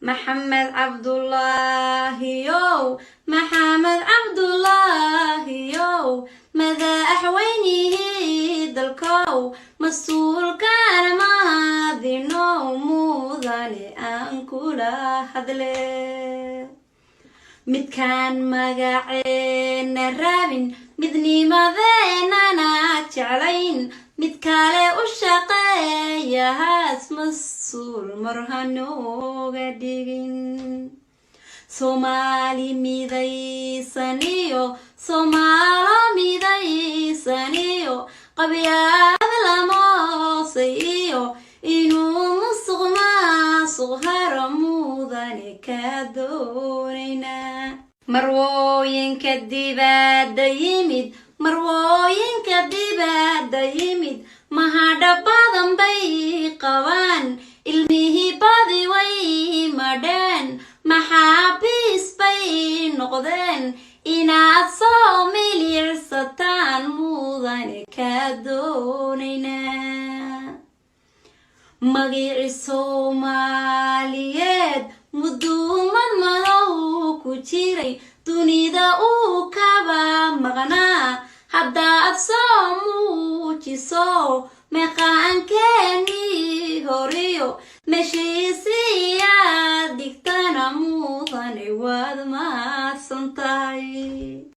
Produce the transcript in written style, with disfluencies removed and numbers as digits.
محمد عبد الله يو محمد عبد الله يو ماذا أحوينه دلكو مسؤول كان ماضي نومو ذاني أنكولا هذلي midkaan magaceena raabin midnimadeenana jeclayn mid kale u shaqeeyahaas mas-uul mar hanooga dhigin soomaali midaysaniyo soomaalo midaysaniyo qabyaad lamoosay iyo inuu musuq maasuq haro mudane ka doonayna marwooyinka dibadda yimid mahadha badan bay qabaan ilmihii badi way madheen maxaabiis bay noqdeen inaad soo milirsataan mudane ka doonayna magicii Soomaaliyeed muduumad madow ku jiray dunida uu kaba maqnaa haddaad soo muujiso meeqaankeenii horiyo meeshiis